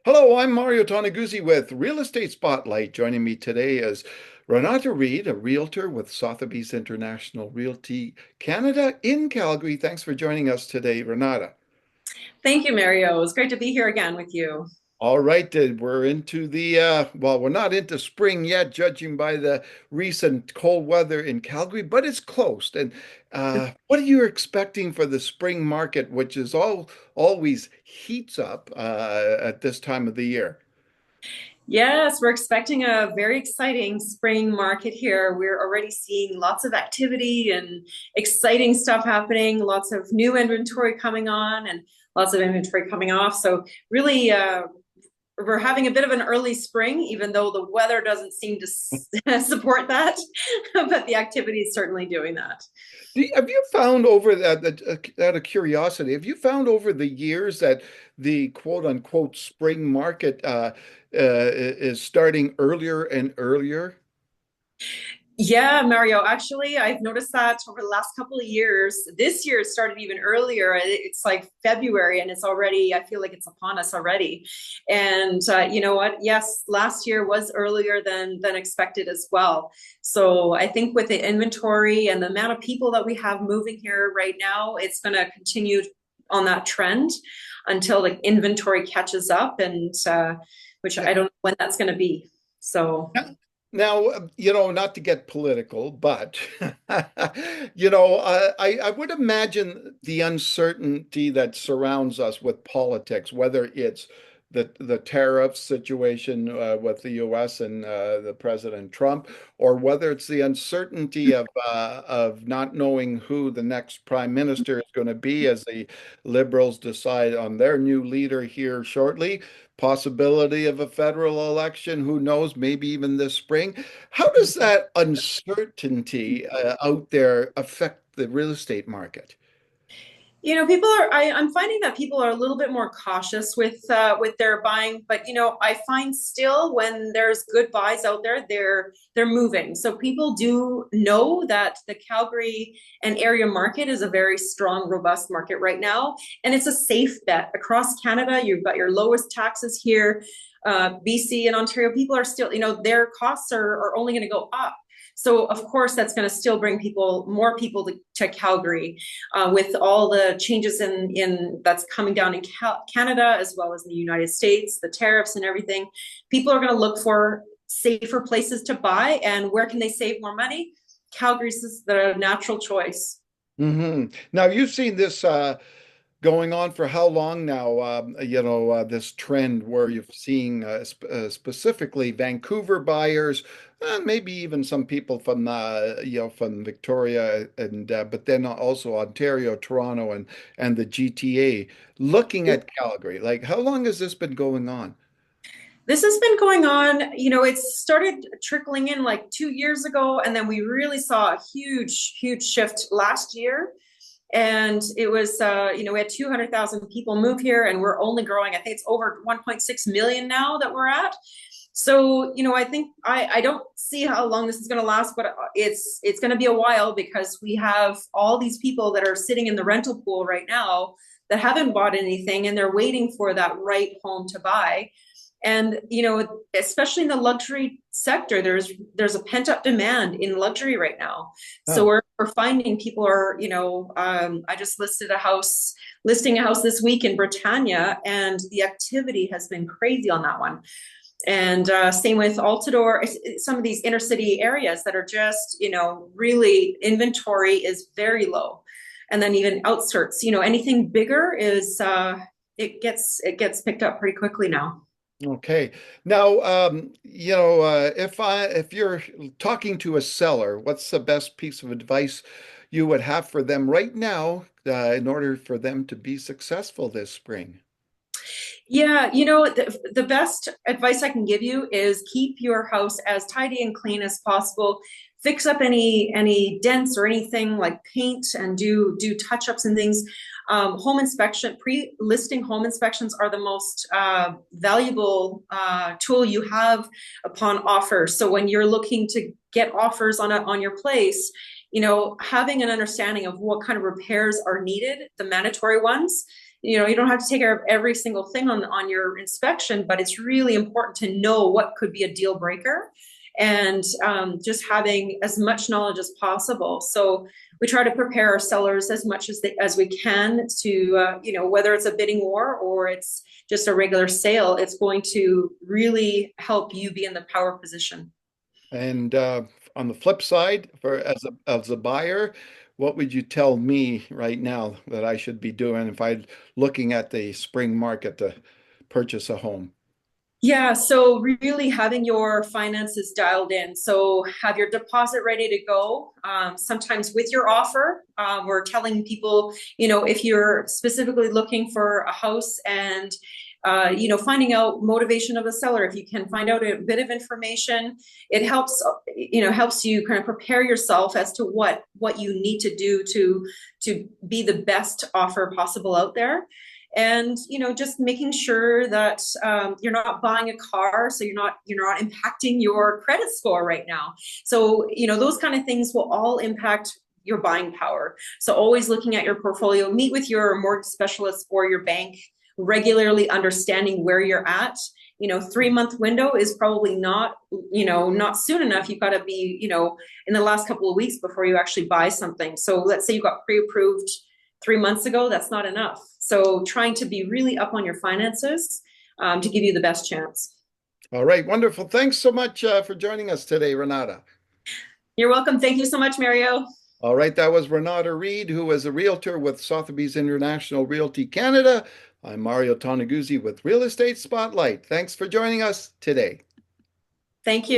Hello, I'm Mario Toneguzzi with Real Estate Spotlight. Joining me today is Renata Reid, a realtor with Sotheby's International Realty Canada in Calgary. Thanks for joining us today, Renata. Thank you, Mario. It's great to be here again with you. All right, we're into well, we're not into spring yet, judging by the recent cold weather in Calgary, but it's close. And what are you expecting for the spring market, which is always heats up at this time of the year? Yes, we're expecting a very exciting spring market here. We're already seeing lots of activity and exciting stuff happening, lots of new inventory coming on and lots of inventory coming off. So really, we're having a bit of an early spring, even though the weather doesn't seem to support that, but the activity is certainly doing that. Have you found over out of curiosity, have you found over the years that the quote unquote spring market is starting earlier and earlier? Yeah, Mario, actually, I've noticed that over the last couple of years. This year it started even earlier. It's like February and it's already, I feel like it's upon us already. And you know what? Yes, last year was earlier than expected as well. So I think with the inventory and the amount of people that we have moving here right now, it's going to continue on that trend until the inventory catches up and which I don't know when that's going to be. So Now, not to get political, but I would imagine the uncertainty that surrounds us with politics, whether it's the tariff situation with the U.S. and the President Trump, or whether it's the uncertainty of not knowing who the next prime minister is going to be as the Liberals decide on their new leader here shortly. Possibility of a federal election, who knows, maybe even this spring. How does that uncertainty out there affect the real estate market? you know, people are. I'm finding that people are a little bit more cautious with their buying, but you know, I find still when there's good buys out there, they're moving. So people do know that the Calgary and area market is a very strong, robust market right now, and it's a safe bet across Canada. You've got your lowest taxes here. BC and Ontario, people are still, you know, their costs are only going to go up. So of course, that's going to still bring more people to Calgary, with all the changes in that's coming down in Canada as well as in the United States, the tariffs and everything. People are going to look for safer places to buy, and where can they save more money? Calgary's the natural choice. Now, you've seen this going on for how long now? This trend where you've seen specifically Vancouver buyers, maybe even some people from from Victoria, and but then also Ontario, Toronto, and the GTA looking at Calgary. Like, how long has this been going on? This has been going on, you know, it started trickling in like 2 years ago, and then we really saw a huge shift last year. And it was, you know, we had 200,000 people move here, and we're only growing. I think it's over 1.6 million now that we're at. So, you know, I think I don't see how long this is going to last, but it's going to be a while because we have all these people that are sitting in the rental pool right now that haven't bought anything, and they're waiting for that right home to buy. And you know, especially in the luxury sector, there's a pent up demand in luxury right now. So Huh. we're finding people are, you know, I just listing a house this week in Britannia, and the activity has been crazy on that one. And same with Altador, some of these inner city areas that are just, you know, really inventory is very low. And then even outskirts, you know, anything bigger is it gets picked up pretty quickly now. Okay. Now, if you're talking to a seller, what's the best piece of advice you would have for them right now, in order for them to be successful this spring? Yeah, you know, the best advice I can give you is keep your house as tidy and clean as possible. Fix up any dents or anything like paint, and do touch ups and things. Home inspection, pre-listing home inspections are the most valuable tool you have upon offer. So when you're looking to get offers on your place, you know, having an understanding of what kind of repairs are needed, the mandatory ones, you don't have to take care of every single thing on your inspection, but it's really important to know what could be a deal breaker, and just having as much knowledge as possible. So we try to prepare our sellers as much as we can to, whether it's a bidding war or it's just a regular sale, it's going to really help you be in the power position. And on the flip side, for as a buyer, what would you tell me right now that I should be doing if I'm looking at the spring market to purchase a home? Yeah, so really having your finances dialed in. So have your deposit ready to go. Sometimes with your offer, we're telling people, if you're specifically looking for a house and finding out motivation of the seller. If you can find out a bit of information, it helps you kind of prepare yourself as to what you need to do to be the best offer possible out there. And just making sure that you're not buying a car, so you're not impacting your credit score right now. So those kind of things will all impact your buying power. So always looking at your portfolio, meet with your mortgage specialist or your bank regularly, understanding where you're at. 3 month window is probably not soon enough. You've got to be in the last couple of weeks before you actually buy something. So let's say you got pre-approved 3 months ago, that's not enough. So trying to be really up on your finances to give you the best chance. All right, wonderful. Thanks so much for joining us today, Renata. You're welcome. Thank you so much, Mario. All right, that was Renata Reid, who is a realtor with Sotheby's International Realty Canada. I'm Mario Toneguzzi with Real Estate Spotlight. Thanks for joining us today. Thank you.